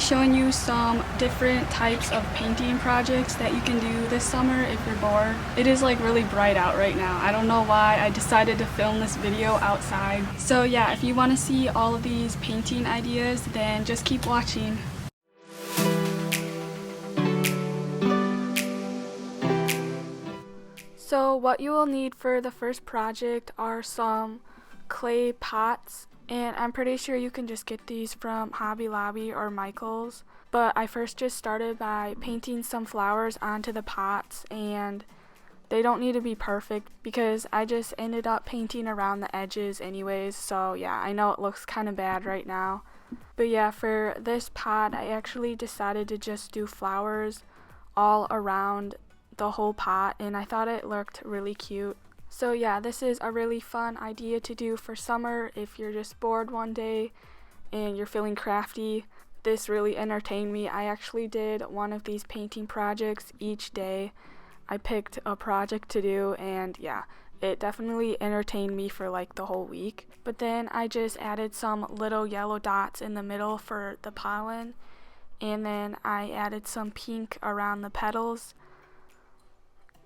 showing you some different types of painting projects that you can do this summer if you're bored. It is like really bright out right now. I don't know why I decided to film this video outside. So yeah, if you want to see all of these painting ideas, then just keep watching. So what you will need for the first project are some clay pots, and I'm pretty sure you can just get these from Hobby Lobby or Michael's. But I first just started by painting some flowers onto the pots, and they don't need to be perfect because I just ended up painting around the edges anyways, so yeah, I know it looks kind of bad right now. But yeah, for this pot I actually decided to just do flowers all around the whole pot, and I thought it looked really cute. So yeah, this is a really fun idea to do for summer if you're just bored one day and you're feeling crafty. This really entertained me. I actually did one of these painting projects each day. I picked a project to do, and yeah, it definitely entertained me for like the whole week. But then I just added some little yellow dots in the middle for the pollen, and then I added some pink around the petals,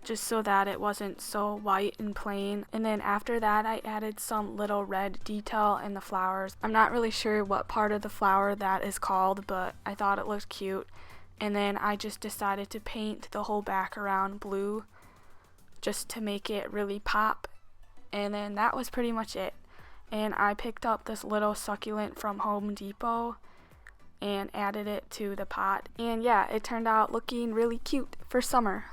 just so that it wasn't so white and plain. And then after that I added some little red detail in the flowers. I'm not really sure what part of the flower that is called, but I thought it looked cute. And then I just decided to paint the whole background blue just to make it really pop. And then that was pretty much it. And I picked up this little succulent from Home Depot and added it to the pot. And yeah, it turned out looking really cute for summer.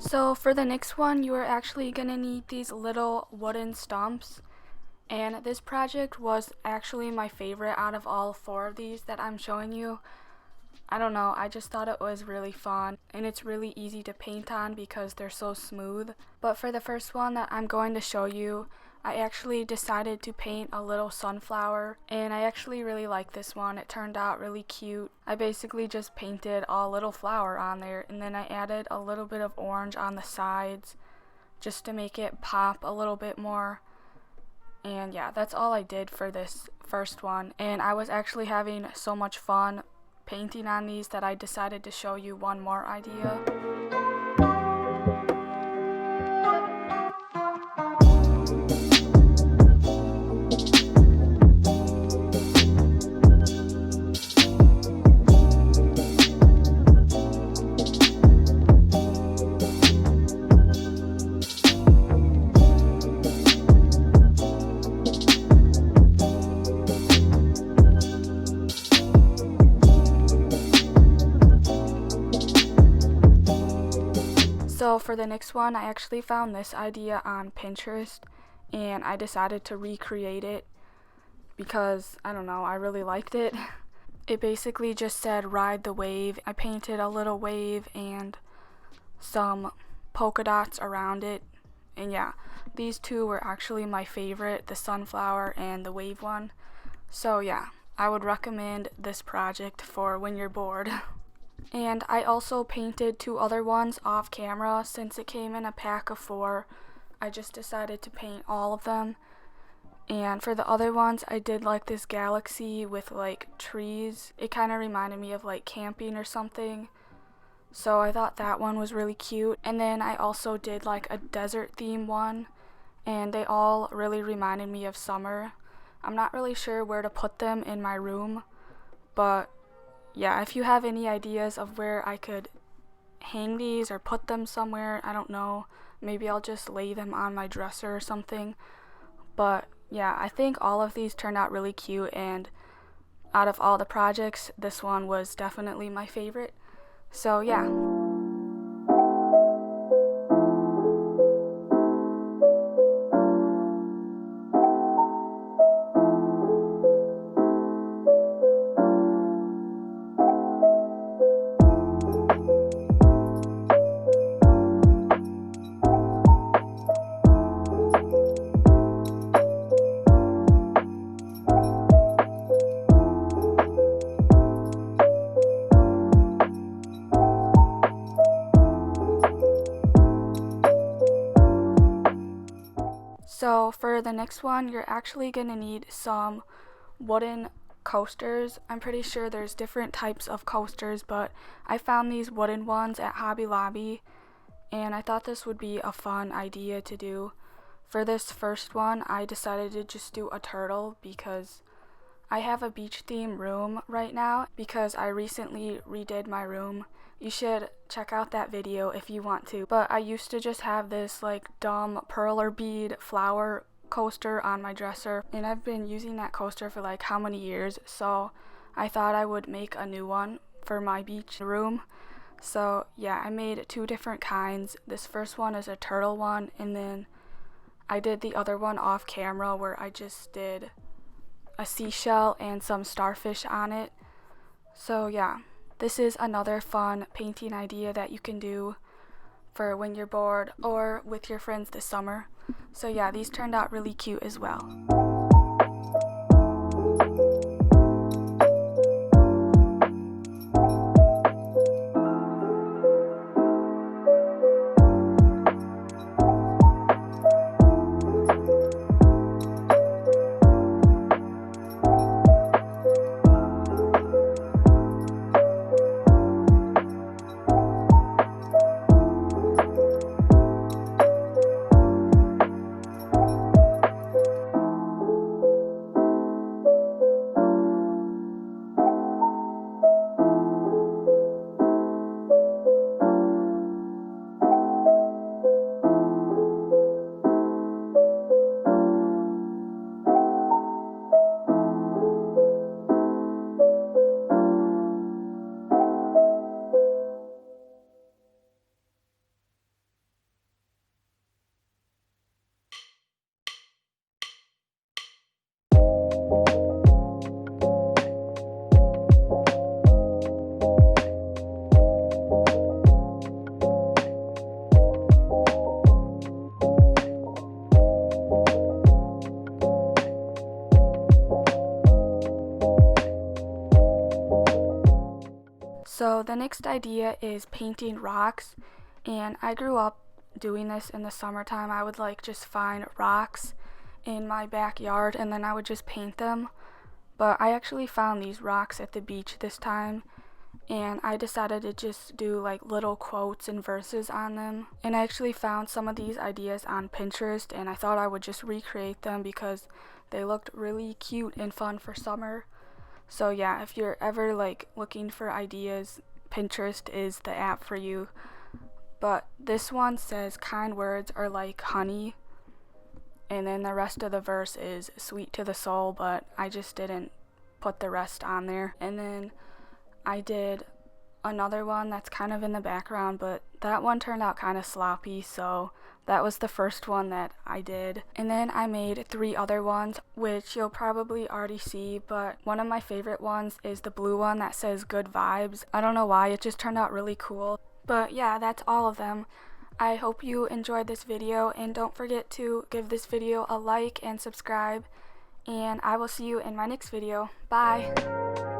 So for the next one, you are actually going to need these little wooden stumps. And this project was actually my favorite out of all 4 of these that I'm showing you. I don't know, I just thought it was really fun, and it's really easy to paint on because they're so smooth. But for the first one that I'm going to show you, I actually decided to paint a little sunflower, and I actually really like this one. It turned out really cute. I basically just painted a little flower on there, and then I added a little bit of orange on the sides just to make it pop a little bit more. And yeah, that's all I did for this first one, and I was actually having so much fun painting on these that I decided to show you one more idea. So for the next one, I actually found this idea on Pinterest, and I decided to recreate it because, I don't know, I really liked it. It basically just said ride the wave. I painted a little wave and some polka dots around it, And yeah, these two were actually my favorite, the sunflower and the wave one. So yeah, I would recommend this project for when you're bored. And I also painted 2 other ones off camera. Since it came in a pack of 4, I just decided to paint all of them. And for the other ones, I did like this galaxy with like trees. It kind of reminded me of like camping or something. So I thought that one was really cute. And then I also did like a desert theme one, and they all really reminded me of summer. I'm not really sure where to put them in my room, but yeah, if you have any ideas of where I could hang these or put them somewhere, I don't know. Maybe I'll just lay them on my dresser or something. But yeah, I think all of these turned out really cute, and out of all the projects, this one was definitely my favorite. So yeah. So for the next one, you're actually going to need some wooden coasters. I'm pretty sure there's different types of coasters, but I found these wooden ones at Hobby Lobby, and I thought this would be a fun idea to do. For this first one, I decided to just do a turtle because I have a beach theme room right now because I recently redid my room. You should check out that video if you want to. But I used to just have this like dumb perler bead flower coaster on my dresser, and I've been using that coaster for like how many years, so I thought I would make a new one for my beach room. So yeah, I made 2 different kinds. This first one is a turtle one, and then I did the other one off camera where I just did a seashell and some starfish on it. So yeah, this is another fun painting idea that you can do for when you're bored or with your friends this summer. So yeah, these turned out really cute as well. So the next idea is painting rocks, and I grew up doing this in the summertime. I would like just find rocks in my backyard and then I would just paint them. But I actually found these rocks at the beach this time, and I decided to just do like little quotes and verses on them. And I actually found some of these ideas on Pinterest, and I thought I would just recreate them because they looked really cute and fun for summer. So yeah, if you're ever like looking for ideas, Pinterest is the app for you. But this one says kind words are like honey, and then the rest of the verse is sweet to the soul, but I just didn't put the rest on there. And then I did another one that's kind of in the background, but that one turned out kind of sloppy, so that was the first one that I did. And then I made 3 other ones, which you'll probably already see, but one of my favorite ones is the blue one that says good vibes. I don't know why, it just turned out really cool. But yeah, that's all of them. I hope you enjoyed this video, and don't forget to give this video a like and subscribe, and I will see you in my next video. Bye!